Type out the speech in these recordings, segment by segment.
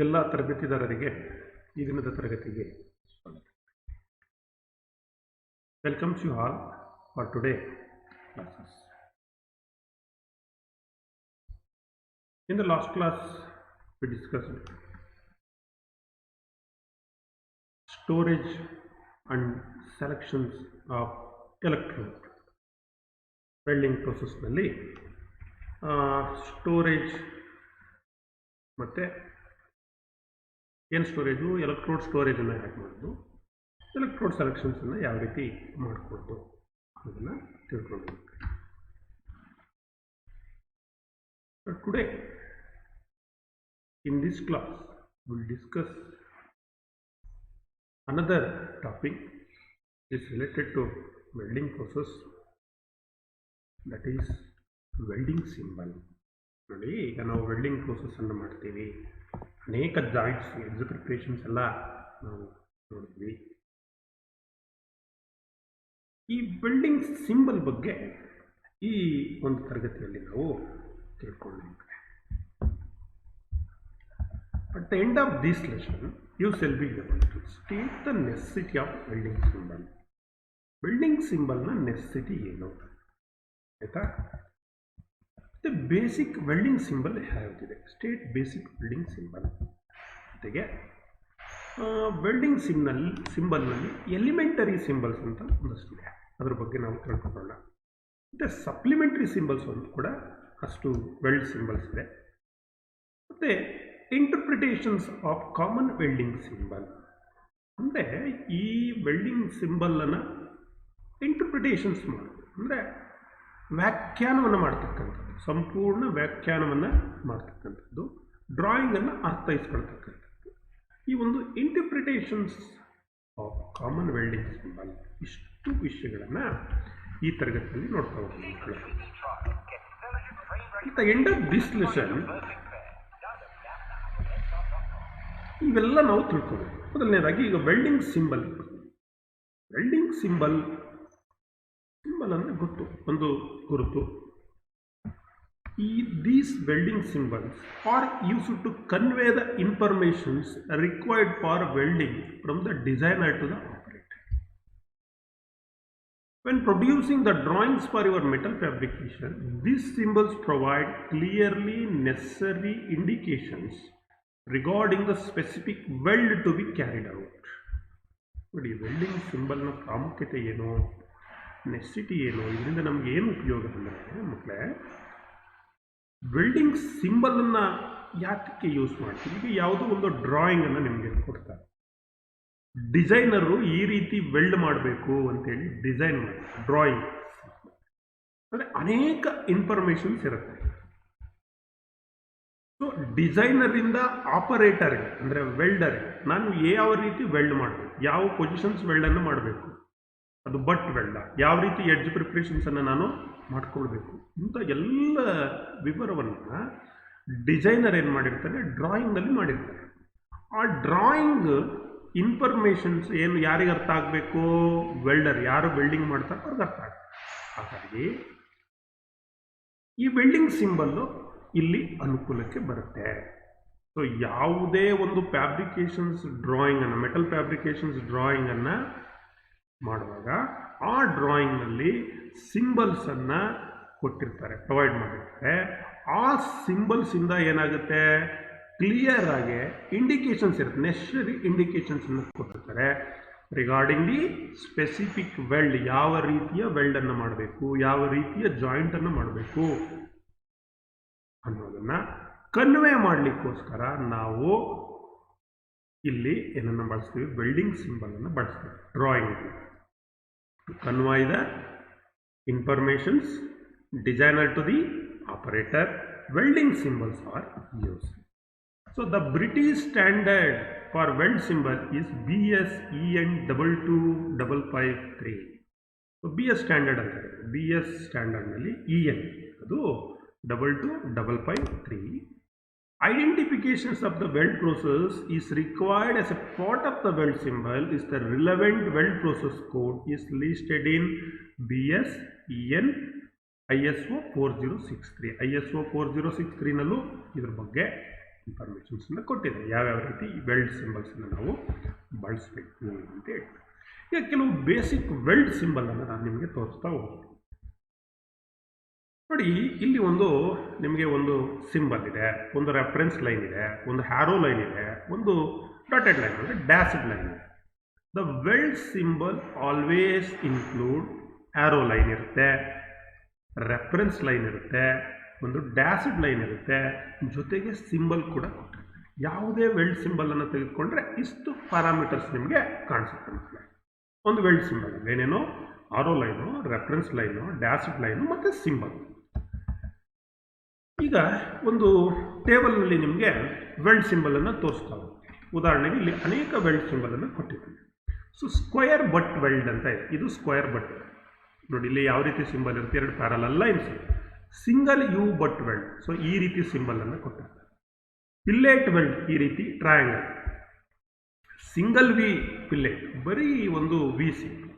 ಎಲ್ಲ ತರಗತಿದಾರರಿಗೆ ಈ ದಿನದ ತರಗತಿಗೆ ಸ್ವಾಗತ. Welcomes you all for today classes. In the last class we discussed storage and selections of electrode. Welding ಪ್ರೊಸೆಸ್ನಲ್ಲಿ ಸ್ಟೋರೇಜ್ ಮತ್ತು ಏನು ಸ್ಟೋರೇಜು, ಎಲೆಕ್ಟ್ರೋಡ್ ಸ್ಟೋರೇಜನ್ನು ಹ್ಯಾಕ್ ಮಾಡೋದು, ಎಲೆಕ್ಟ್ರೋಡ್ ಸೆಲೆಕ್ಷನ್ಸನ್ನು ಯಾವ ರೀತಿ ಮಾಡಿಕೊಡೋದು ಅದನ್ನು ತಿಳ್ಕೊಂಡಿದ್ದೀವಿ. Today in this class we'll discuss another topic is related to welding process, that is welding symbol. ನೋಡಿ, ಈಗ ನಾವು ವೆಲ್ಡಿಂಗ್ ಪ್ರೋಸೆಸ್ಸನ್ನು ಮಾಡ್ತೀವಿ, ಅನೇಕ ಜಾಯಿಂಟ್ಸ್ ಎಕ್ಸಿಕ್ಯೂಷನ್ಸ್ ಎಲ್ಲ ನಾವು ನೋಡಿದ್ವಿ. ಈ ವೆಲ್ಡಿಂಗ್ ಸಿಂಬಲ್ ಬಗ್ಗೆ ಈ ಒಂದು ತರಗತಿಯಲ್ಲಿ ನಾವು ತಿಳ್ಕೊಂಡಿದ್ದೇವೆ. At the end of this lesson, you shall be able to state the necessity of welding symbol. Welding symbol na necessity ಏನು ಆಯ್ತಾ? The basic welding symbol ಯಾವುದಿದೆ? State basic welding symbol. ಜೊತೆಗೆ welding ಸಿಂಬಲ್ನಲ್ಲಿ elementary symbols ಅಂತ ಒಂದಷ್ಟಿದೆ, ಅದ್ರ ಬಗ್ಗೆ ನಾವು ತಿಳ್ಕೊಳ್ಳೋಣ. ಮತ್ತು ಸಪ್ಲಿಮೆಂಟರಿ ಸಿಂಬಲ್ಸ್ ಅಂತ ಕೂಡ ಅಷ್ಟು ವೆಲ್ಡ್ ಸಿಂಬಲ್ಸ್ ಇದೆ. ಮತ್ತು interpretations of common welding symbol, ಅಂದರೆ ಈ ವೆಲ್ಡಿಂಗ್ ಸಿಂಬಲನ್ನು ಇಂಟರ್ಪ್ರಿಟೇಷನ್ಸ್ ಮಾಡೋದು, ಅಂದರೆ ವ್ಯಾಖ್ಯಾನವನ್ನು ಮಾಡ್ತಕ್ಕಂಥದ್ದು, ಸಂಪೂರ್ಣ ವ್ಯಾಖ್ಯಾನವನ್ನು ಮಾಡ್ತಕ್ಕಂಥದ್ದು, ಡ್ರಾಯಿಂಗನ್ನು ಅರ್ಥೈಸ್ಕೊಳ್ತಕ್ಕಂಥದ್ದು. ಈ ಒಂದು interpretations of common welding symbol, ಇಷ್ಟು ವಿಷಯಗಳನ್ನು ಈ ತರಗತಿಯಲ್ಲಿ ನೋಡ್ತಾ ಹೋಗ್ತೀವಿ. At the end of this lesson ಇವೆಲ್ಲ ನಾವು ತಿಳ್ಕೋಬೇಕು. ಮೊದಲನೇದಾಗಿ ಈಗ ವೆಲ್ಡಿಂಗ್ ಸಿಂಬಲ್ ಅಂದರೆ ಗೊತ್ತು, ಒಂದು ಗುರುತು. These welding symbols are used to convey the informations required for welding from the designer to the operator. When producing the drawings for your metal fabrication, these symbols provide clearly necessary indications regarding the specific weld to be carried out. ನೋಡಿ, welding ಸಿಂಬಲ್ನ ಪ್ರಾಮುಖ್ಯತೆ ಏನು, necessity ಏನು, ಇದರಿಂದ ನಮ್ಗೆ ಏನು ಉಪಯೋಗ ಅಂದರೆ ಮಕ್ಕಳೇ, ವೆಲ್ಡಿಂಗ್ ಸಿಂಬಲನ್ನು ಯಾತಕ್ಕೆ ಯೂಸ್ ಮಾಡ್ತೀವಿ? ಈಗ ಯಾವುದೋ ಒಂದು ಡ್ರಾಯಿಂಗನ್ನು ನಿಮಗೆ ಕೊಡ್ತಾರೆ, ಡಿಸೈನರು ಈ ರೀತಿ ವೆಲ್ಡ್ ಮಾಡಬೇಕು ಅಂತೇಳಿ ಡಿಸೈನ್ ಮಾಡ್ತಾರೆ. ಡ್ರಾಯಿಂಗ್ ಅಂದರೆ ಅನೇಕ ಇನ್ಫಾರ್ಮೇಷನ್ಸ್ ಇರುತ್ತೆ. ಸೊ ಡಿಸೈನರಿಂದ ಆಪರೇಟರ್ಗೆ ಅಂದರೆ ವೆಲ್ಡರ್ಗೆ ನಾನು ಯಾವ ರೀತಿ ವೆಲ್ಡ್ ಮಾಡಬೇಕು, ಯಾವ ಪೊಸಿಷನ್ಸ್ ವೆಲ್ಡನ್ನು ಮಾಡಬೇಕು, ಅದು ಬಟ್ ವೆಲ್ಡ, ಯಾವ ರೀತಿ ಎಡ್ಜ್ ಪ್ರಿಪ್ರೇಷನ್ಸನ್ನು ನಾನು ಮಾಡ್ಕೊಳ್ಬೇಕು, ಇಂಥ ಎಲ್ಲ ವಿವರವನ್ನು ಡಿಸೈನರ್ ಏನು ಮಾಡಿರ್ತಾರೆ, ಡ್ರಾಯಿಂಗ್ನಲ್ಲಿ ಮಾಡಿರ್ತಾರೆ. ಆ ಡ್ರಾಯಿಂಗ್ ಇನ್ಫಾರ್ಮೇಷನ್ಸ್ ಏನು ಯಾರಿಗೆ ಅರ್ಥ ಆಗಬೇಕು? ವೆಲ್ಡರ್, ಯಾರು ವೆಲ್ಡಿಂಗ್ ಮಾಡ್ತಾರೆ ಅವ್ರಿಗೆ ಅರ್ಥ ಆಗ್ತದೆ. ಹಾಗಾಗಿ ಈ ವೆಲ್ಡಿಂಗ್ ಸಿಂಬಲ್ಲು ಇಲ್ಲಿ ಅನುಕೂಲಕ್ಕೆ ಬರುತ್ತೆ. ಸೊ ಯಾವುದೇ ಒಂದು ಫ್ಯಾಬ್ರಿಕೇಷನ್ಸ್ ಡ್ರಾಯಿಂಗನ್ನು, ಮೆಟಲ್ ಫ್ಯಾಬ್ರಿಕೇಷನ್ಸ್ ಡ್ರಾಯಿಂಗನ್ನು ಮಾಡುವಾಗ ಆ ಡ್ರಾಯಿಂಗ್ನಲ್ಲಿ ಸಿಂಬಲ್ಸನ್ನು ಕೊಟ್ಟಿರ್ತಾರೆ, ಪ್ರೊವೈಡ್ ಮಾಡಿರ್ತಾರೆ. ಆ ಸಿಂಬಲ್ಸಿಂದ ಏನಾಗುತ್ತೆ, ಕ್ಲಿಯರ್ ಆಗಿ ಇಂಡಿಕೇಶನ್ಸ್ ಇರುತ್ತೆ, ನೆಸೆಸರಿ ಇಂಡಿಕೇಶನ್ಸನ್ನು ಕೊಟ್ಟಿರ್ತಾರೆ ರಿಗಾರ್ಡಿಂಗ್ ದಿ ಸ್ಪೆಸಿಫಿಕ್ ವೆಲ್ಡ್, ಯಾವ ರೀತಿಯ ವೆಲ್ಡನ್ನು ಮಾಡಬೇಕು, ಯಾವ ರೀತಿಯ ಜಾಯಿಂಟನ್ನು ಮಾಡಬೇಕು ಅನ್ನೋದನ್ನು ಕನ್ವೆ ಮಾಡಲಿಕ್ಕೋಸ್ಕರ ನಾವು ಇಲ್ಲಿ ಏನನ್ನು ಬಳಸ್ತೀವಿ, ವೆಲ್ಡಿಂಗ್ ಸಿಂಬಲನ್ನು ಬಳಸ್ತೀವಿ drawing. To convey the informations designer to the operator, welding symbols are used. So the British standard for weld symbol is BS EN 22553. So BS standard ಅಂತಾರೆ, BS standard ನಲ್ಲಿ EN ಅದು 22553. Identifications of the weld process is required as a part of the weld symbol is the relevant weld process code is listed in BS EN ISO 4063. ISO 4063 ನಲ್ಲೂ ಇದ್ರ ಬಗ್ಗೆ ಇನ್ಫಾರ್ಮೇಷನ್ಸನ್ನು ಕೊಟ್ಟಿದೆ, ಯಾವ್ಯಾವ ರೀತಿ weld ಸಿಂಬಲ್ಸನ್ನು ನಾವು ಬಳಸಬೇಕು ಅಂತ ಹೇಳಿ. ಈಗ ಕೆಲವು ಬೇಸಿಕ್ ವೆಲ್ಡ್ ಸಿಂಬಲನ್ನು ನಾನು ನಿಮಗೆ ತೋರಿಸ್ತಾ ಹೋಗ್ತೀನಿ. ನೋಡಿ, ಇಲ್ಲಿ ನಿಮಗೆ ಒಂದು ಸಿಂಬಲ್ ಇದೆ, ಒಂದು ರೆಫರೆನ್ಸ್ ಲೈನ್ ಇದೆ, ಒಂದು ಹ್ಯಾರೋ ಲೈನ್ ಇದೆ, ಒಂದು ಡಾಟೆಡ್ ಲೈನ್ ಅಂದರೆ ಡ್ಯಾಶ್ಡ್ ಲೈನ್ ಇದೆ. The weld symbol always include arrow line ಇರುತ್ತೆ, ರೆಫರೆನ್ಸ್ ಲೈನ್ ಇರುತ್ತೆ, ಒಂದು ಡ್ಯಾಶ್ಡ್ ಲೈನ್ ಇರುತ್ತೆ, ಜೊತೆಗೆ ಸಿಂಬಲ್ ಕೂಡ ಕೊಟ್ಟಿರ್ತಾರೆ. ಯಾವುದೇ ವೆಲ್ಡ್ ಸಿಂಬಲನ್ನು ತೆಗೆದುಕೊಂಡ್ರೆ ಇಷ್ಟು ಪ್ಯಾರಾಮೀಟರ್ಸ್ ನಿಮಗೆ ಕಾಣಿಸುತ್ತೆ. ಒಂದು ವೆಲ್ಡ್ ಸಿಂಬಲ್ ಏನೇನೋ arrow line, reference line, dashed line ಮತ್ತು ಸಿಂಬಲ್. ಈಗ ಒಂದು ಟೇಬಲ್ನಲ್ಲಿ ನಿಮಗೆ ವೆಲ್ಡ್ ಸಿಂಬಲನ್ನು ತೋರಿಸ್ತಾ ಹೋಗ್ತೀನಿ. ಉದಾಹರಣೆಗೆ ಇಲ್ಲಿ ಅನೇಕ ವೆಲ್ಡ್ ಸಿಂಬಲನ್ನು ಕೊಟ್ಟಿದ್ದೀನಿ. ಸೊ ಸ್ಕ್ವಯರ್ ಬಟ್ ವೆಲ್ಡ್ ಅಂತ ಇದೆ, ಇದು ಸ್ಕ್ವಯರ್ ಬಟ್. ನೋಡಿ ಇಲ್ಲಿ ಯಾವ ರೀತಿ ಸಿಂಬಲ್ ಇರುತ್ತೆ, ಎರಡು parallel lines. Single U butt weld, so ಈ ರೀತಿ ಸಿಂಬಲನ್ನು ಕೊಟ್ಟಿರ್ತಾರೆ. ಪಿಲ್ಲೇಟ್ ವೆಲ್ಡ್ ಈ ರೀತಿ ಟ್ರಯಾಂಗಲ್. ಸಿಂಗಲ್ ವಿ ಪಿಲ್ಲೇಟ್ ಬರೀ ಒಂದು V symbol.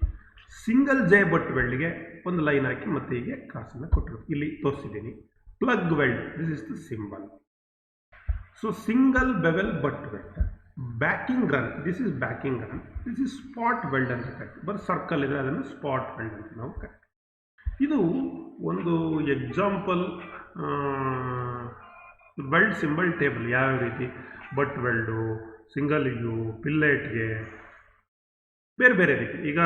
Single J butt ವೆಲ್ಡ್ಗೆ ಒಂದು ಲೈನ್ ಹಾಕಿ ಮತ್ತೆ ಹೀಗೆ ಕ್ರಾಸನ್ನು ಕೊಟ್ಟಿರೋದು ಇಲ್ಲಿ ತೋರಿಸಿದ್ದೀನಿ. Plug weld, this is the symbol. So single bevel butt weld. Backing run, this is backing run. This is spot weld ಅಂತ ಕರಿತೀವಿ. ಬರೀ ಸರ್ಕಲ್ ಇದ್ರೆ ಅದನ್ನು ಸ್ಪಾಟ್ ವೆಲ್ಡ್ ಅಂತ ನಾವು ಕರಿತೀವಿ. ಇದು ಒಂದು ಎಕ್ಸಾಂಪಲ್ ವೆಲ್ಡ್ ಸಿಂಬಲ್ ಟೇಬಲ್. ಯಾವ ರೀತಿ ಬಟ್ ವೆಲ್ಡು, ಸಿಂಗಲ್ ಯು, ಪಿಲ್ಲೇಟ್ಗೆ ಬೇರೆ ಬೇರೆ ರೀತಿ. ಈಗ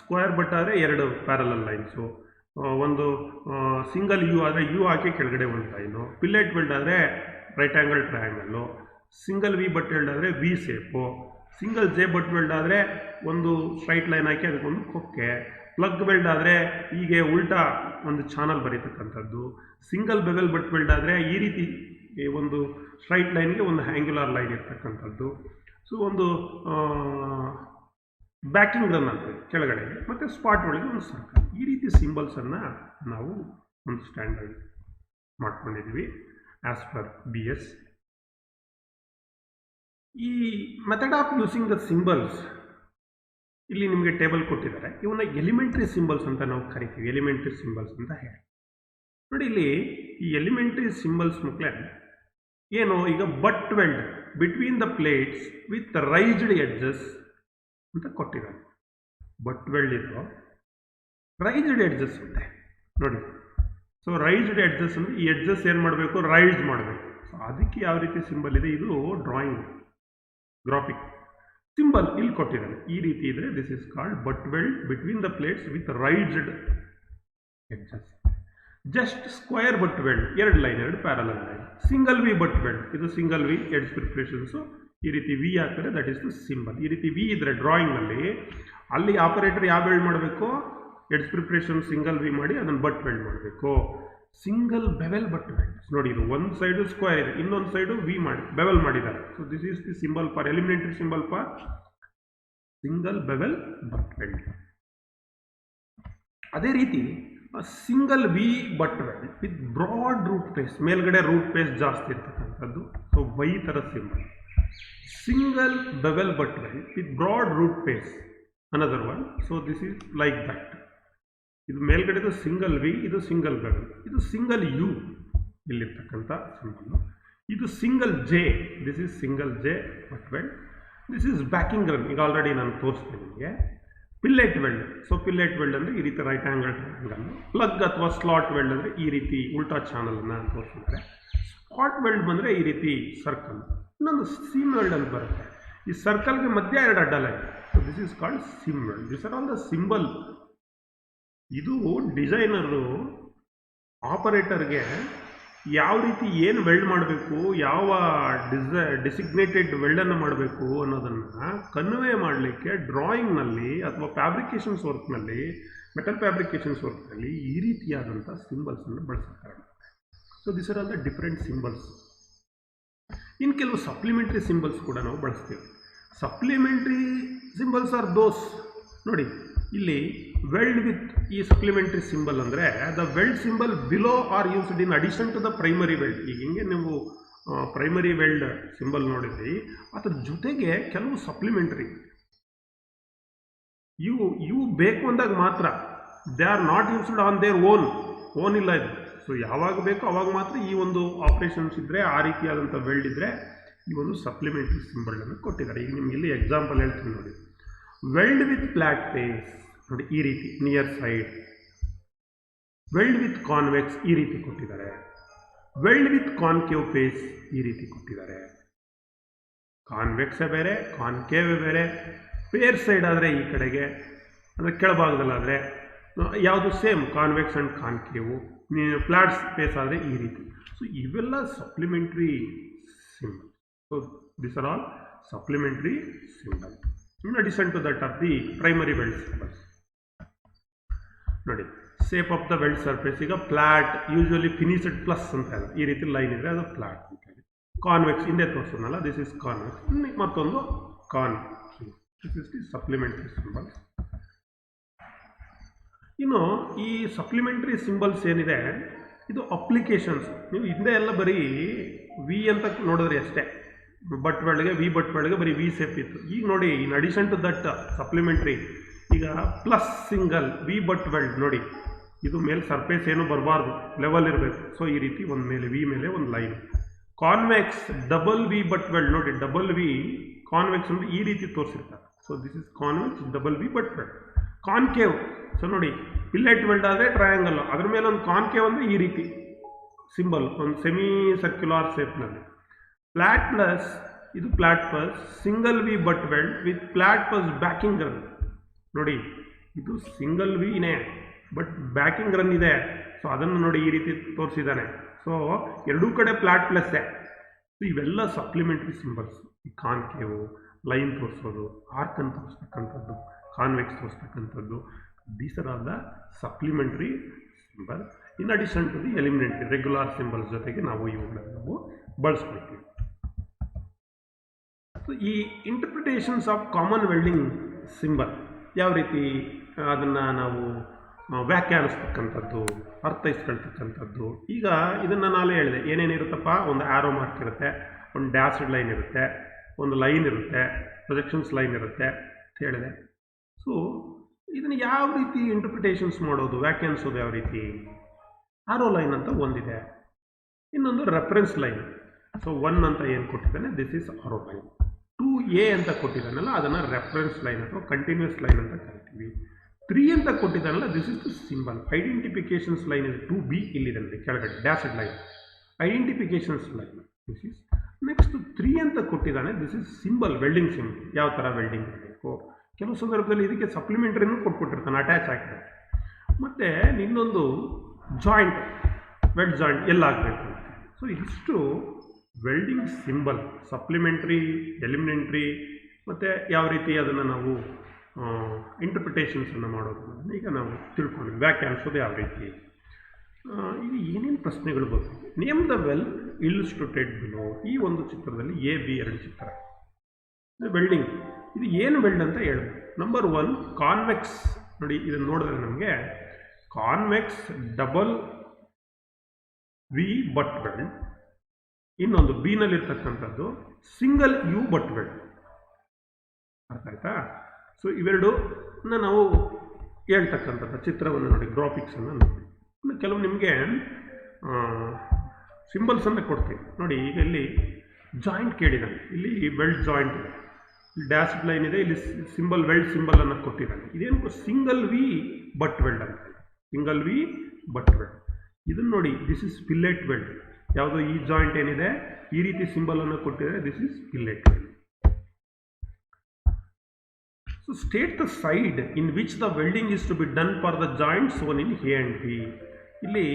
ಸ್ಕ್ವೇರ್ ಬಟ್ ಆದರೆ ಎರಡು ಪ್ಯಾರಲಲ್ ಲೈನ್ಸು, ಒಂದು ಸಿಂಗಲ್ ಯು ಆದರೆ ಯು ಹಾಕಿ ಕೆಳಗಡೆ ಒಂದು ಲೈನು, ಪಿಲ್ಲೇಟ್ ವೆಲ್ಡ್ ಆದರೆ right angle triangle, single V butt weld ಆದರೆ V shape, single J butt weld ಆದರೆ ಒಂದು ಸ್ಟ್ರೈಟ್ ಲೈನ್ ಹಾಕಿ ಅದಕ್ಕೊಂದು ಕೊಕ್ಕೆ, ಪ್ಲಗ್ ವೆಲ್ಡ್ ಆದರೆ ಹೀಗೆ ಉಲ್ಟಾ ಒಂದು ಚಾನಲ್ ಬರೀತಕ್ಕಂಥದ್ದು, ಸಿಂಗಲ್ ಬೆವೆಲ್ ಬಟ್ ವೆಲ್ಡ್ ಆದರೆ ಈ ರೀತಿ ಒಂದು ಸ್ಟ್ರೈಟ್ ಲೈನ್ಗೆ ಒಂದು ಆ್ಯಂಗ್ಯುಲರ್ ಲೈನ್ ಇರ್ತಕ್ಕಂಥದ್ದು. ಸೊ ಒಂದು ಬ್ಯಾಕಿಂಗ್ ರನ್ ಅಂತ ಕೆಳಗಡೆ, ಮತ್ತು ಸ್ಪಾಟ್ ಒಳಗೆ ಒಂದು ಸರ್ಕಲ್. ಈ ರೀತಿ ಸಿಂಬಲ್ಸನ್ನು ನಾವು ಒಂದು ಸ್ಟ್ಯಾಂಡರ್ಡ್ ಮಾಡ್ಕೊಂಡಿದ್ದೀವಿ ಆ್ಯಸ್ ಪರ್ BS. ಈ method of using the symbols ಇಲ್ಲಿ ನಿಮಗೆ ಟೇಬಲ್ ಕೊಟ್ಟಿದ್ದಾರೆ. ಇವನ್ನ ಎಲಿಮೆಂಟ್ರಿ ಸಿಂಬಲ್ಸ್ ಅಂತ ನಾವು ಕರಿತೀವಿ, ಎಲಿಮೆಂಟ್ರಿ ಸಿಂಬಲ್ಸ್ ಅಂತ ಹೇಳಿ. ನೋಡಿ ಇಲ್ಲಿ ಈ ಎಲಿಮೆಂಟ್ರಿ ಸಿಂಬಲ್ಸ್ ಮಕ್ಕಳೇ ಏನು, ಈಗ but weld between the plates with raised edges ಅಂತ ಕೊಟ್ಟಿದ್ದಾರೆ. ಬಟ್ ವೆಲ್ಡ್ ಇದು ರೈಸ್ಡ್ ಎಡ್ಜಸ್ ಇದೆ ನೋಡಿ. ಸೊ ರೈಸ್ಡ್ ಎಡ್ಜಸ್ ಅಂದರೆ ಈ ಎಡ್ಜಸ್ ಏನು ಮಾಡಬೇಕು, ರೈಸ್ ಮಾಡಬೇಕು. ಸೊ ಅದಕ್ಕೆ ಯಾವ ರೀತಿ ಸಿಂಬಲ್ ಇದೆ, ಇದು ಡ್ರಾಯಿಂಗ್ ಗ್ರಾಫಿಕ್ ಸಿಂಬಲ್ ಇಲ್ಲಿ ಕೊಟ್ಟಿದ್ದಾನೆ. ಈ ರೀತಿ ಇದ್ರೆ this is called butt weld between the plates with raised edges. Just square butt weld ಎರಡು ಲೈನ್, ಎರಡು parallel line. Single V butt weld, ಇದು ಸಿಂಗಲ್ ವಿ ಎಡ್ಜ್ ಪ್ರಿಪ್ರೇಷನ್ಸು. ಈ ರೀತಿ ವಿ ಹಾಕಿದ್ರೆ ದಟ್ ಇಸ್ ದ ಸಿಂಬಲ್. ಈ ರೀತಿ V ಇದ್ರೆ ಡ್ರಾಯಿಂಗ್ನಲ್ಲಿ ಅಲ್ಲಿ ಆಪರೇಟರ್ ಯಾವ ವೆಲ್ಡ್ ಮಾಡಬೇಕು, ಎಡ್ಜ್ ಪ್ರಿಪ್ರೇಷನ್ ಸಿಂಗಲ್ ವಿ ಮಾಡಿ ಅದನ್ನು ಬಟ್ ವೆಲ್ಡ್ ಮಾಡಬೇಕು. ಸಿಂಗಲ್ ಬೆವೆಲ್ ಬಟ್ ವೆಲ್ಡ್ ನೋಡಿ, ಇದು ಒಂದು ಸೈಡು ಸ್ಕ್ವೇರ್ ಇದೆ, ಇನ್ನೊಂದು ಸೈಡು ವಿ ಮಾಡಿ ಬೆವೆಲ್ ಮಾಡಿದ್ದಾರೆ. So this is the symbol for elementary symbol for single bevel butt weld. ಅದೇ ರೀತಿ single V butt weld with broad root face, ಮೇಲ್ಗಡೆ ರೂಟ್ ಫೇಸ್ ಜಾಸ್ತಿ ಇರ್ತಕ್ಕಂಥದ್ದು. ಸೊ ವೈ ಥರ symbol. Single bevel butt weld with broad root face another one. So this is like that. ಇದು ಮೇಲ್ಗಡೆದು single V, ಇದು single bevel, ಇದು single U ಇಲ್ಲಿರ್ತಕ್ಕಂಥ symbol. ಇದು single J, this is single J butt weld. This is backing run, ಈಗ already ನಾನು ತೋರಿಸ್ತೀನಿ ನಿಮಗೆ. Fillet weld, so fillet weld ಅಂದರೆ ಈ ರೀತಿ ರೈಟ್ ಆ್ಯಂಗಲ್ ಟ್ರಯಾಂಗಲ್. ಪ್ಲಗ್ ಅಥವಾ ಸ್ಲಾಟ್ ವೆಲ್ಡ್ ಅಂದರೆ ಈ ರೀತಿ ಉಲ್ಟಾ ಚಾನಲನ್ನು ತೋರಿಸಿದ್ದಾರೆ. ಸ್ಪಾಟ್ ವೆಲ್ಡ್ ಬಂದರೆ ಈ ರೀತಿ ಸರ್ಕಲ್. ಇನ್ನೊಂದು ಸಿಮ್ ವೆಲ್ಡ್ ಅಂತ ಬರುತ್ತೆ, ಈ ಸರ್ಕಲ್ಗೆ ಮಧ್ಯ ಎರಡು ಅಡ್ಡ line. So this is called sim weld. This are all the symbol. ಇದು ಡಿಸೈನರು ಆಪರೇಟರ್ಗೆ ಯಾವ ರೀತಿ ಏನು ವೆಲ್ಡ್ ಮಾಡಬೇಕು, ಯಾವ ಡಿಸಿಗ್ನೇಟೆಡ್ ವೆಲ್ಡನ್ನು ಮಾಡಬೇಕು ಅನ್ನೋದನ್ನು ಕನ್ವೆ ಮಾಡಲಿಕ್ಕೆ ಡ್ರಾಯಿಂಗ್ನಲ್ಲಿ ಅಥವಾ ಫ್ಯಾಬ್ರಿಕೇಷನ್ಸ್ ವರ್ಕ್ನಲ್ಲಿ, ಮೆಟಲ್ ಫ್ಯಾಬ್ರಿಕೇಷನ್ಸ್ ವರ್ಕ್ನಲ್ಲಿ ಈ ರೀತಿಯಾದಂಥ ಸಿಂಬಲ್ಸನ್ನು ಬಳಸ್ತಾರೆ. So this are all the different symbols. ಇನ್ನು ಕೆಲವು ಸಪ್ಲಿಮೆಂಟ್ರಿ ಸಿಂಬಲ್ಸ್ ಕೂಡ ನಾವು ಬಳಸ್ತೀವಿ. Supplementary symbols are those. ನೋಡಿ ಇಲ್ಲಿ ವೆಲ್ಡ್ ವಿತ್ ಈ ಸಪ್ಲಿಮೆಂಟ್ರಿ ಸಿಂಬಲ್ ಅಂದರೆ the weld symbol below are used in addition to the primary weld. ಈಗ ಹಿಂಗೆ ನೀವು ಪ್ರೈಮರಿ ವೆಲ್ಡ್ ಸಿಂಬಲ್ ನೋಡಿದ್ರಿ, ಅದ್ರ ಜೊತೆಗೆ ಕೆಲವು ಸಪ್ಲಿಮೆಂಟ್ರಿ ಇವು ಬೇಕು ಅಂದಾಗ ಮಾತ್ರ. They are not used on their own ಇಲ್ಲ ಇದು. ಸೊ ಸೊ ಯಾವಾಗ ಬೇಕೋ ಅವಾಗ ಮಾತ್ರ ಈ ಒಂದು ಆಪರೇಷನ್ಸ್ ಇದ್ದರೆ, ಆ ರೀತಿಯಾದಂಥ ವೆಲ್ಡ್ ಇದ್ದರೆ ಈ ಒಂದು ಸಪ್ಲಿಮೆಂಟ್ರಿ ಸಿಂಬಲನ್ನು ಕೊಟ್ಟಿದ್ದಾರೆ. ಈಗ ನಿಮ್ಗೆ ಇಲ್ಲಿ ಎಕ್ಸಾಂಪಲ್ ಹೇಳ್ತೀನಿ ನೋಡಿ. ವೆಲ್ಡ್ ವಿತ್ ಫ್ಲಾಟ್ ಫೇಸ್ ನೋಡಿ, ಈ ರೀತಿ near side. Weld with convex ಈ ರೀತಿ ಕೊಟ್ಟಿದ್ದಾರೆ. ವೆಲ್ಡ್ ವಿತ್ ಕಾನ್ಕೇವ್ ಫೇಸ್ ಈ ರೀತಿ ಕೊಟ್ಟಿದ್ದಾರೆ. ಕಾನ್ವೆಕ್ಸೇ ಬೇರೆ, ಕಾನ್ಕೇವ್ ಬೇರೆ. ಪೇರ್ ಸೈಡ್ ಆದರೆ ಈ ಕಡೆಗೆ, ಅಂದರೆ ಕೆಳಭಾಗದಲ್ಲಾದರೆ ಯಾವುದು same, convex and concave. Flat space ಆದರೆ ಈ ರೀತಿ. ಸೊ ಇವೆಲ್ಲ supplementary symbol. So this are all supplementary symbol. In addition to that are the primary weld symbols. ನೋಡಿ, shape of the weld surface. ಈಗ ಫ್ಲಾಟ್ ಯೂಶುವಲಿ ಫಿನಿಶ್ಡ್ ಪ್ಲಸ್ ಅಂತ ಇದೆ, ಈ ರೀತಿ ಲೈನ್ ಇದ್ದರೆ ಅದು ಫ್ಲಾಟ್ ಅಂತ ಹೇಳಿ. ಕಾನ್ವೆಕ್ಸ್ ಹಿಂದೆ ತೋರಿಸೋನಲ್ಲ, ದಿಸ್ ಇಸ್ ಕಾನ್ವೆಕ್ಸ್. ಮತ್ತೊಂದು concave. This is the supplementary symbols. ಇನ್ನು ಈ ಸಪ್ಲಿಮೆಂಟ್ರಿ ಸಿಂಬಲ್ಸ್ ಏನಿದೆ, ಇದು ಅಪ್ಲಿಕೇಶನ್ಸ್. ನೀವು ಹಿಂದೆ ಎಲ್ಲ ಬರೀ ವಿ ಅಂತ ನೋಡಿದ್ರಿ ಅಷ್ಟೇ. ಬಟ್ ವೆಲ್ಡ್ಗೆ ವಿ, ಬಟ್ ವೆಲ್ಡ್ಗೆ ಬರೀ ವಿ ಸೇಪ್ ಇತ್ತು. ಈಗ ನೋಡಿ, in addition to that supplementary, ಈಗ flush single V butt weld ನೋಡಿ, ಇದು ಮೇಲೆ ಸರ್ಫೇಸ್ ಏನು ಬರಬಾರ್ದು, ಲೆವೆಲ್ ಇರಬೇಕು. ಸೊ ಈ ರೀತಿ ಒಂದು ಮೇಲೆ ವಿ ಮೇಲೆ ಒಂದು line. Convex double V butt weld ನೋಡಿ, ಡಬಲ್ ವಿ ಕಾನ್ವೆಕ್ಸ್ ಅಂದರೆ ಈ ರೀತಿ ತೋರಿಸಿರ್ತಾರೆ. So this is convex double V butt weld. Concave, so ನೋಡಿ ಪಿಲ್ಲೆಟ್ ವೆಲ್ಡ್ ಆದರೆ ಟ್ರಯಾಂಗಲ್, ಅದ್ರ ಮೇಲೆ ಒಂದು ಕಾನ್ಕೇವ್ ಅಂದರೆ ಈ ರೀತಿ ಸಿಂಬಲ್, ಒಂದು ಸೆಮಿ ಸರ್ಕ್ಯುಲಾರ್ ಶೇಪ್ನಲ್ಲಿ. ಫ್ಲಾಟ್ ಪ್ಲಸ್, ಇದು flat flush single V butt weld with flat flush backing run ನೋಡಿ, ಇದು ಸಿಂಗಲ್ ವಿನೇ ಬಟ್ ಬ್ಯಾಕಿಂಗ್ ರನ್ ಇದೆ. ಸೊ ಅದನ್ನು ನೋಡಿ ಈ ರೀತಿ ತೋರಿಸಿದ್ದಾನೆ. ಸೊ ಎರಡೂ ಕಡೆ ಫ್ಲಾಟ್ ಪ್ಲಸ್ಸೇ. ಸೊ ಇವೆಲ್ಲ ಸಪ್ಲಿಮೆಂಟ್ರಿ ಸಿಂಬಲ್ಸ್. ಈ ಕಾನ್ಕೇವು, ಲೈನ್ ತೋರಿಸೋದು, ಆರ್ಕನ್ನು ತೋರಿಸ್ತಕ್ಕಂಥದ್ದು, ಕಾನ್ವೆಕ್ಸ್ ತೋರಿಸ್ತಕ್ಕಂಥದ್ದು, these are all the supplementary symbol. In addition to the elementary regular symbols ಜೊತೆಗೆ ನಾವು ಇವುಗಳನ್ನು ನಾವು ಬಳಸ್ಕೊಳ್ತೀವಿ. ಸೊ ಈ interpretations of common welding symbol ಯಾವ ರೀತಿ ಅದನ್ನು ನಾವು ವ್ಯಾಖ್ಯಾನಿಸ್ತಕ್ಕಂಥದ್ದು, ಅರ್ಥೈಸ್ಕೊಳ್ತಕ್ಕಂಥದ್ದು. ಈಗ ಇದನ್ನು ನಾಳೆ ಹೇಳಿದೆ, ಏನೇನಿರುತ್ತಪ್ಪ, ಒಂದು ಆ್ಯರೋ ಮಾರ್ಕ್ ಇರುತ್ತೆ, ಒಂದು ಡ್ಯಾಶ್ಡ್ ಲೈನ್ ಇರುತ್ತೆ, ಒಂದು ಲೈನ್ ಇರುತ್ತೆ, ಪ್ರೊಜೆಕ್ಷನ್ಸ್ ಲೈನ್ ಇರುತ್ತೆ ಅಂತ ಹೇಳಿದೆ. ಸೊ ಇದನ್ನು ಯಾವ ರೀತಿ ಇಂಟರ್ಪ್ರಿಟೇಷನ್ಸ್ ಮಾಡೋದು, ವ್ಯಾಖ್ಯಾನಿಸೋದು ಯಾವ ರೀತಿ? ಆರೋ ಲೈನ್ ಅಂತ ಒಂದಿದೆ, ಇನ್ನೊಂದು ರೆಫರೆನ್ಸ್ ಲೈನ್. ಸೊ 1 ಅಂತ ಏನು ಕೊಟ್ಟಿದ್ದಾನೆ, this is arrow line. 2A ಅಂತ ಕೊಟ್ಟಿದ್ದಾನಲ್ಲ, ಅದನ್ನು ರೆಫರೆನ್ಸ್ ಲೈನ್ ಅಥವಾ ಕಂಟಿನ್ಯೂಸ್ ಲೈನ್ ಅಂತ ಕರಿತೀವಿ. 3 ಅಂತ ಕೊಟ್ಟಿದ್ದಾನಲ್ಲ, this is the symbol. Identifications line ಇದೆ 2B ಇಲ್ಲಿದೆ ನೋಡಿ ಕೆಳಗಡೆ, dashed line identifications line. This is next 3 ಅಂತ ಕೊಟ್ಟಿದ್ದಾನೆ, this is symbol, welding symbol. ಯಾವ ಥರ ವೆಲ್ಡಿಂಗ್ ಇರಬೇಕು, ಕೆಲವು ಸಂದರ್ಭದಲ್ಲಿ ಇದಕ್ಕೆ ಸಪ್ಲಿಮೆಂಟ್ರಿನೂ ಕೊಟ್ಬಿಟ್ಟಿರ್ತಾನೆ ಅಟ್ಯಾಚ್ ಆಗಿರುತ್ತೆ. ಮತ್ತು ಇನ್ನೊಂದು ಜಾಯಿಂಟ್, ವೆಲ್ಡ್ ಜಾಯಿಂಟ್ ಎಲ್ಲಾಗಬೇಕು. ಸೊ ಇದಿಷ್ಟು ವೆಲ್ಡಿಂಗ್ ಸಿಂಬಲ್, ಸಪ್ಲಿಮೆಂಟ್ರಿ, ಎಲಿಮಿನೆಂಟ್ರಿ, ಮತ್ತು ಯಾವ ರೀತಿ ಅದನ್ನು ನಾವು ಇಂಟರ್ಪ್ರಿಟೇಷನ್ಸನ್ನು ಮಾಡೋದು ಈಗ ನಾವು ತಿಳ್ಕೊಂಡ್ವಿ. ವ್ಯಾಖ್ಯಾನಿಸೋದು ಯಾವ ರೀತಿ, ಈಗ ಏನೇನು ಪ್ರಶ್ನೆಗಳು ಬರ್ತವೆ. Name the weld illustrated below. ಈ ಒಂದು ಚಿತ್ರದಲ್ಲಿ A, B 2 ಚಿತ್ರ. ವೆಲ್ಡಿಂಗ್ ಇದು ಏನು ವೆಲ್ಡ್ ಅಂತ ಹೇಳ್ಬೋದು. ನಂಬರ್ 1 ಕಾನ್ವೆಕ್ಸ್ ನೋಡಿ, ಇದನ್ನು ನೋಡಿದ್ರೆ ನಮಗೆ convex double V butt weld. ಇನ್ನೊಂದು ಬಿನಲ್ಲಿರ್ತಕ್ಕಂಥದ್ದು ಸಿಂಗಲ್ ಯು ಬಟ್ ವೆಲ್ಡ್. ಅರ್ಥ ಆಯ್ತಾ? ಸೊ ಇವೆರಡನ್ನ ನಾವು ಹೇಳ್ತಕ್ಕಂಥದ್ದು ಚಿತ್ರವನ್ನು ನೋಡಿ, ಗ್ರಾಫಿಕ್ಸನ್ನು ನೋಡಿ. ಇನ್ನು ಕೆಲವು ನಿಮಗೆ ಸಿಂಬಲ್ಸನ್ನು ಕೊಡ್ತೀವಿ ನೋಡಿ. ಈಗ ಇಲ್ಲಿ ಜಾಯಿಂಟ್ ಕೇಳಿದ್ದಾನೆ, ಇಲ್ಲಿ ವೆಲ್ಡ್ ಜಾಯಿಂಟ್ ಇದೆ, ಇಲ್ಲಿ ಡ್ಯಾಶ್ಡ್ ಲೈನ್ ಇದೆ, ಇಲ್ಲಿ ಸಿಂಬಲ್ ವೆಲ್ಡ್ ಸಿಂಬಲನ್ನು ಕೊಟ್ಟಿದ್ದಾನೆ. ಇದೇನು ಸಿಂಗಲ್ ವಿ ಬಟ್ ವೆಲ್ಡ್ ಅಂತ, ಸಿಂಗಲ್ ವಿ ಬಟ್ ವೆಲ್ಡ್. ಇದನ್ನು ನೋಡಿ, ದಿಸ್ ಇಸ್ ಫಿಲ್ಲೆಟ್ ವೆಲ್ಡ್. ಯಾವುದೋ ಈ ಜಾಯಿಂಟ್ ಏನಿದೆ ಈ ರೀತಿ ಸಿಂಬಲನ್ನು ಕೊಟ್ಟಿದ್ದಾರೆ, this is fillet weld. So state the side in which the welding is to be done for the joint shown in A and B. ಇಲ್ಲಿ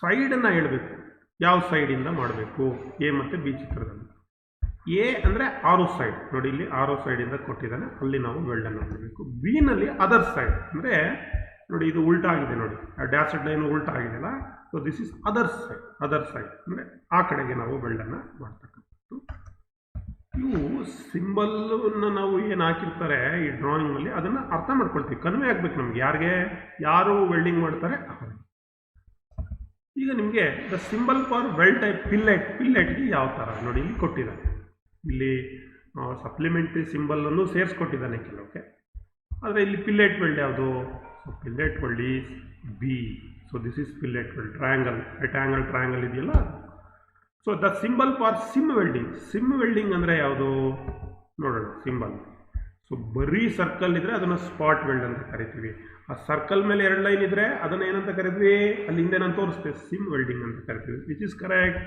ಸೈಡನ್ನು ಹೇಳಬೇಕು, ಯಾವ ಸೈಡಿಂದ ಮಾಡಬೇಕು, A ಮತ್ತು B ಚಿತ್ರದಲ್ಲಿ. A ಅಂದರೆ ಆರೋ ಸೈಡ್ ನೋಡಿ, ಇಲ್ಲಿ ಆರೋ ಸೈಡಿಂದ ಕೊಟ್ಟಿದ್ದಾನೆ, ಅಲ್ಲಿ ನಾವು ವೆಲ್ಡನ್ನು ಮಾಡಬೇಕು. ಬಿನಲ್ಲಿ ಅದರ್ ಸೈಡ್ ಅಂದರೆ ನೋಡಿ, ಇದು ಉಲ್ಟಾ ಆಗಿದೆ ನೋಡಿ, ಡ್ಯಾಶ್ಡ್ ಲೈನ್ ಉಲ್ಟಾ ಆಗಿದೆಯಲ್ಲ. So this is other side ಅಂದರೆ ಆ ಕಡೆಗೆ ನಾವು ವೆಲ್ಡನ್ನು ಮಾಡ್ತಕ್ಕಂಥದ್ದು. ಇವು ಸಿಂಬಲನ್ನು ನಾವು ಏನು ಹಾಕಿರ್ತಾರೆ ಈ ಡ್ರಾಯಿಂಗ್ನಲ್ಲಿ, ಅದನ್ನು ಅರ್ಥ ಮಾಡ್ಕೊಳ್ತೀವಿ, ಕನ್ವೆ ಆಗಬೇಕು ನಮ್ಗೆ, ಯಾರು ವೆಲ್ಡಿಂಗ್ ಮಾಡ್ತಾರೆ ಅವರು. ಈಗ ನಿಮಗೆ the symbol for weld type ಪಿಲ್ಲೆಟ್ಗೆ ಯಾವ ಥರ ನೋಡಿ ಇಲ್ಲಿ ಕೊಟ್ಟಿದ್ದಾನೆ. ಇಲ್ಲಿ ಸಪ್ಲಿಮೆಂಟ್ರಿ ಸಿಂಬಲನ್ನು ಸೇರಿಸ್ಕೊಟ್ಟಿದ್ದಾನೆ ಕೆಲವಕ್ಕೆ. ಆದರೆ ಇಲ್ಲಿ ಪಿಲ್ಲೆಟ್ ವೆಲ್ಡ್ ಯಾವುದು? So fillet weld is B. So this is fillet weld. Triangle ಇದೆಯಲ್ಲ. So the symbol for seam welding ಅಂದರೆ ಯಾವುದು ನೋಡೋಣ. ಸಿಂಬಲ್, ಸೊ ಬರೀ ಸರ್ಕಲ್ ಇದ್ರೆ ಅದನ್ನು ಸ್ಪಾಟ್ ವೆಲ್ಡ್ ಅಂತ ಕರಿತೀವಿ. ಆ ಸರ್ಕಲ್ ಮೇಲೆ 2 ಲೈನ್ ಇದ್ರೆ ಅದನ್ನು ಏನಂತ ಕರಿತೀವಿ, ಅಲ್ಲಿ ಹಿಂದೆ ನಾನು ತೋರಿಸ್ತೇವೆ, ಸಿಮ್ ವೆಲ್ಡಿಂಗ್ ಅಂತ ಕರಿತೀವಿ. Which is correct,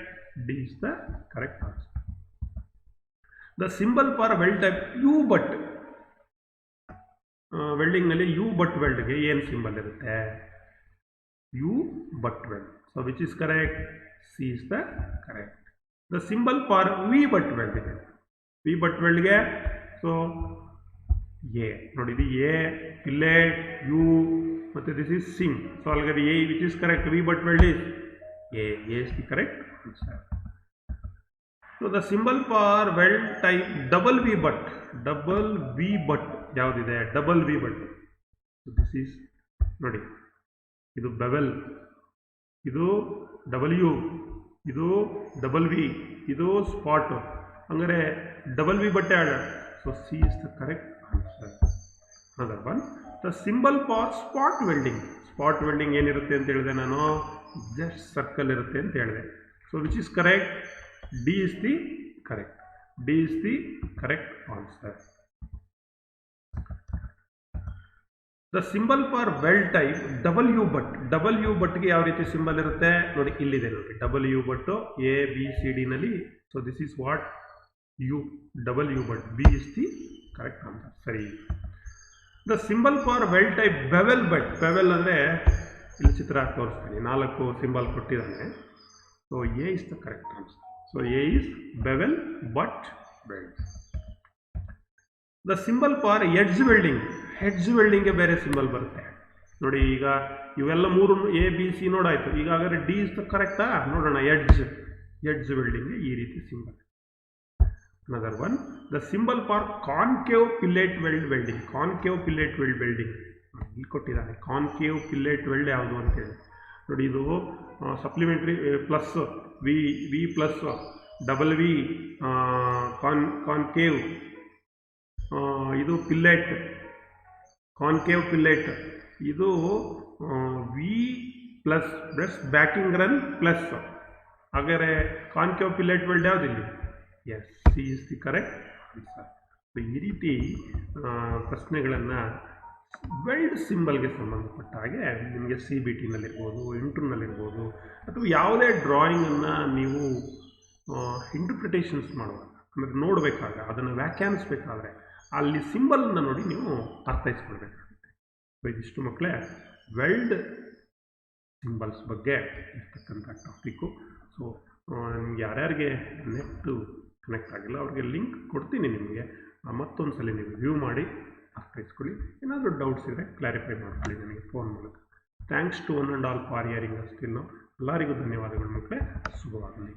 D is the correct answer. The symbol for weld type U butt. ವೆಲ್ಡಿಂಗ್ನಲ್ಲಿ ಯು ಬಟ್ ವೆಲ್ಡ್ಗೆ ಏನು ಸಿಂಬಲ್ ಇರುತ್ತೆ, U butt weld. So which is correct, C is the correct. The symbol for V butt ವೆಲ್ಡ್ಗೆ, V butt ವೆಲ್ಡ್ಗೆ so A ನೋಡಿ, ಇದು A, fillet, U ಮತ್ತು this is seam. So ಅಲ್ಲಿಗೆ A which is correct, V butt weld is A is the correct answer. So the symbol for weld type double V butt ಯಾವುದಿದೆ, double V butt. This is ನೋಡಿ, ಇದು bevel, ಇದು W, ಇದು double V, ಇದು spot. ಹಂಗಾರೆ double V ಬಟ್ಟೆ ಆಡ. So C is the correct answer. Other one, the symbol for spot welding ಏನಿರುತ್ತೆ ಅಂತ ಹೇಳಿದೆ ನಾನು, ಜಸ್ಟ್ ಸರ್ಕಲ್ ಇರುತ್ತೆ ಅಂತ ಹೇಳಿದೆ. So which is correct, D is the correct answer. The symbol for weld type double you ಬಟ್ಗೆ ಯಾವ ರೀತಿ symbol ಇರುತ್ತೆ ನೋಡಿ, ಇಲ್ಲಿದೆ ನೋಡಿ, double U butt A B C D ನಲ್ಲಿ. So this is what U, double U butt, B is the correct answer. ಸರಿ. The symbol for weld type bevel ಅಂದರೆ ಇಲ್ಲಿ ಚಿತ್ರ ತೋರಿಸ್ತೀನಿ, 4 ಸಿಂಬಲ್ ಕೊಟ್ಟಿದ್ದಾನೆ. So A is the correct answer. So A is bevel butt weld. The symbol for edge ವೆಲ್ಡಿಂಗ್ಗೆ ಬೇರೆ symbol ಬರುತ್ತೆ ನೋಡಿ. ಈಗ ಇವೆಲ್ಲ 3 ಎ ಬಿ ಸಿ ನೋಡಾಯಿತು. ಈಗ ಹಾಗಾದರೆ ಡಿ ಇಸ್ ದ ಕರೆಕ್ಟಾ ನೋಡೋಣ. ಎಡ್ಜ್ ವೆಲ್ಡಿಂಗ್ಗೆ ಈ ರೀತಿ symbol. Another one, the symbol for concave fillet weld welding. ಇಲ್ಲಿ ಕೊಟ್ಟಿದ್ದಾನೆ ಕಾನ್ಕೇವ್ ಪಿಲ್ಲೆಟ್ ವೆಲ್ಡ್ ಯಾವುದು ಅಂತೇಳಿ ನೋಡಿ. ಇದು supplementary plus V plus double V concave, ಇದು ಪಿಲ್ಲೆಟ್, ಕಾನ್ಕೇವ್ ಪಿಲ್ಲೆಟ್, ಇದು V plus backing run plus. ಹಾಗಾದರೆ ಕಾನ್ಕೇವ್ ಪಿಲ್ಲೆಟ್ ವೆಲ್ಡ್ ಯಾವುದಿಲ್ಲಿ, yes, C is the correct answer. So ಈ ರೀತಿ ಪ್ರಶ್ನೆಗಳನ್ನು ವೆಲ್ಡ್ ಸಿಂಬಲ್ಗೆ ಸಂಬಂಧಪಟ್ಟ ಹಾಗೆ ನಿಮಗೆ ಸಿ ಬಿ ಟಿನಲ್ಲಿರ್ಬೋದು, ಇಂಟರ್ನಲ್ಲಿರ್ಬೋದು, ಅಥವಾ ಯಾವುದೇ ಡ್ರಾಯಿಂಗನ್ನು ನೀವು ಇಂಟರ್ಪ್ರಿಟೇಷನ್ಸ್ ಮಾಡುವಾಗ, ಅಂದರೆ ನೋಡಬೇಕಾಗ, ಅದನ್ನು ವ್ಯಾಖ್ಯಾನಿಸಬೇಕಾದ್ರೆ ಅಲ್ಲಿ ಸಿಂಬಲನ್ನು ನೋಡಿ ನೀವು ಅರ್ಥೈಸ್ಕೊಳ್ಬೇಕಾಗುತ್ತೆ. ಸೊ ಇದಿಷ್ಟು ಮಕ್ಕಳೇ ವೆಲ್ಡ್ ಸಿಂಬಲ್ಸ್ ಬಗ್ಗೆ ಇರ್ತಕ್ಕಂಥ ಟಾಪಿಕ್ಕು. ಸೊ ನಿಮ್ಗೆ ಯಾರ್ಯಾರಿಗೆ ನೆಟ್ಟು ಕನೆಕ್ಟ್ ಆಗಿಲ್ಲ ಅವ್ರಿಗೆ ಲಿಂಕ್ ಕೊಡ್ತೀನಿ ನಿಮಗೆ. ಮತ್ತೊಂದು ಸಲ ನೀವು ವ್ಯೂ ಮಾಡಿ ಅರ್ಥೈಸ್ಕೊಳ್ಳಿ. ಏನಾದರೂ ಡೌಟ್ಸ್ ಇದ್ದರೆ ಕ್ಲಾರಿಫೈ ಮಾಡ್ಕೊಳ್ಳಿ ನನಗೆ ಫೋನ್ ಮೂಲಕ. Thanks to one and all for hearing us till now. ಎಲ್ಲರಿಗೂ ಧನ್ಯವಾದಗಳು ಮಕ್ಕಳೇ. ಶುಭವಾಗಲಿ.